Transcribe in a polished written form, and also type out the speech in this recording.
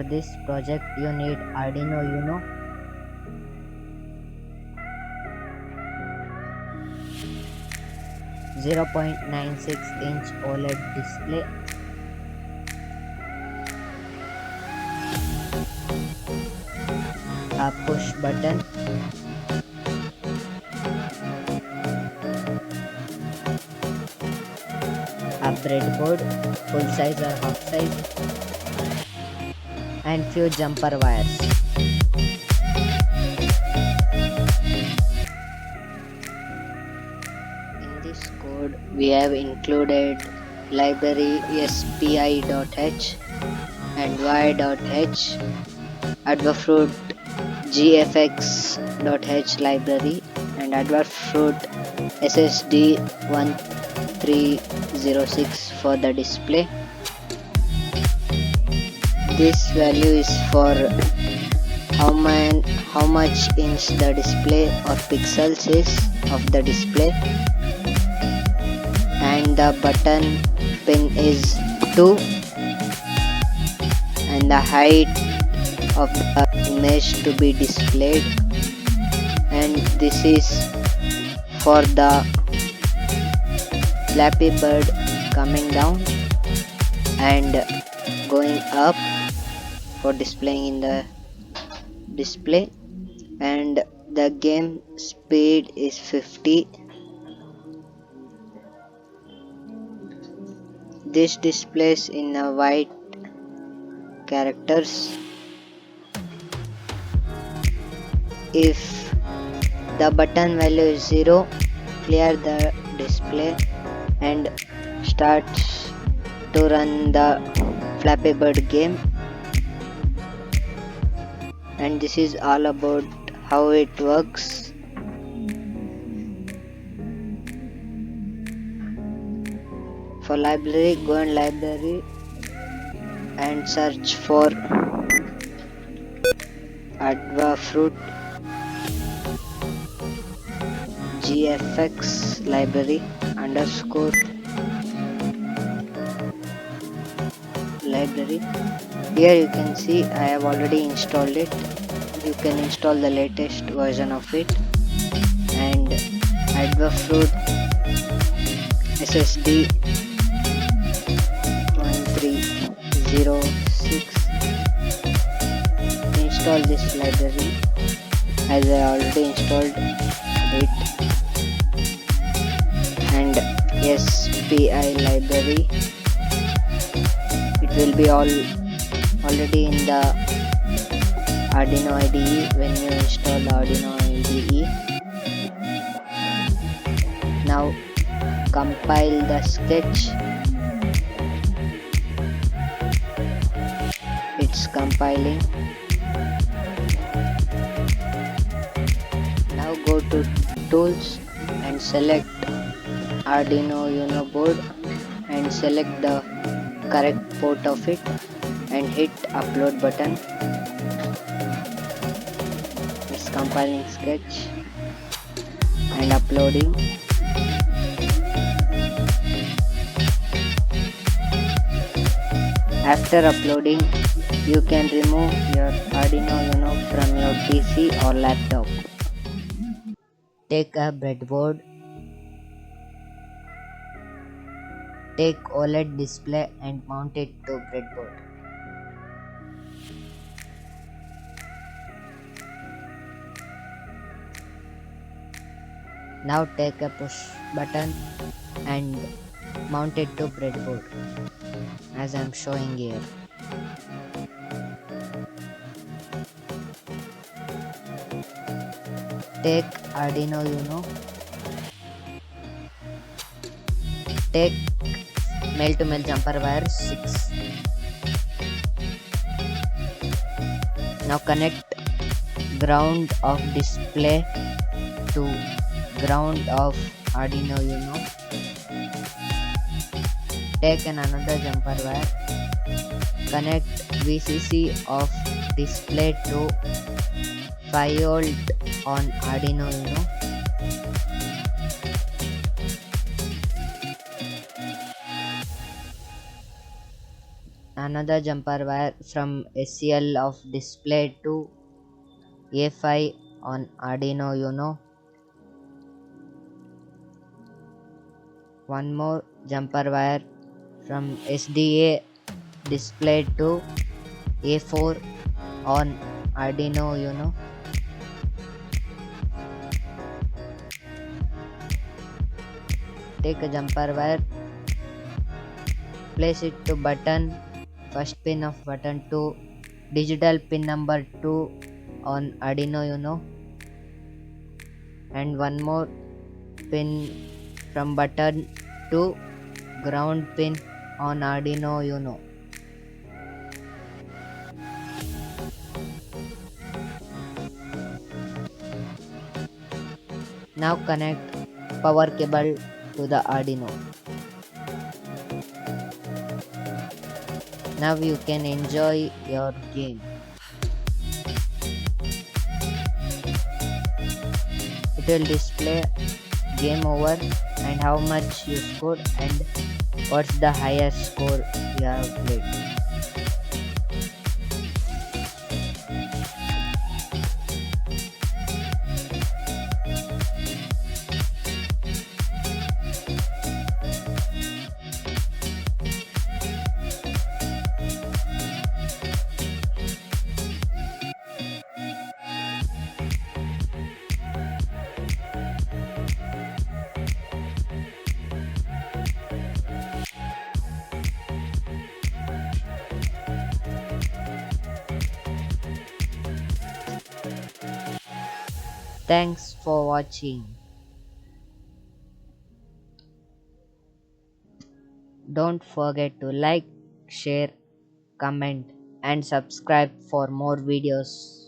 For this project you need Arduino Uno, .96-inch OLED display, a push button, a breadboard, full size or half size, and few jumper wires. In this code we have included library spi.h and y.h, adwafruit gfx.h library, and adwafruit ssd 1306 for the display. This value is for how much inch the display or pixels is of the display, and the button pin is 2, and the height of the image to be displayed, and this is for the Flappy Bird coming down and going up for displaying in the display, and the game speed is 50. This displays in a white characters. If the button value is 0, clear the display and starts to run the Flappy Bird game. And this is all about how it works. For library, go in library and search for adwafruit gfx library underscore library. Here you can see I have already installed it. You can install the latest version of it, and adwafruit ssd 1306. Install this library as I already installed it, and SPI library. It will be already in the Arduino IDE when you install the Arduino IDE. Now compile the sketch. It's compiling. Now go to tools and select Arduino Uno board and select the correct port of it and hit upload button. It's compiling sketch and uploading. After uploading, you can remove your Arduino Uno from your PC or laptop. Take a breadboard, take OLED display and mount it to breadboard. Now take a push button and mount it to breadboard as I am showing here. Take Arduino Uno, take male to male jumper wire 6. Now connect ground of display to ground of Arduino Uno. Take another jumper wire, connect VCC of display to 5V on Arduino Uno. another jumper wire from SCL of display to A5 on Arduino Uno. One more jumper wire from SDA display to A4 on Arduino Uno. Take a jumper wire, place it to button, first pin of button 2, digital pin number 2 on Arduino Uno, and one more pin from button to ground pin on Arduino Uno. Now connect power cable to the Arduino. Now you can enjoy your game. It will display game over and how much you scored and what's the highest score you have played. Thanks for watching. Don't forget to like, share, comment and subscribe for more videos.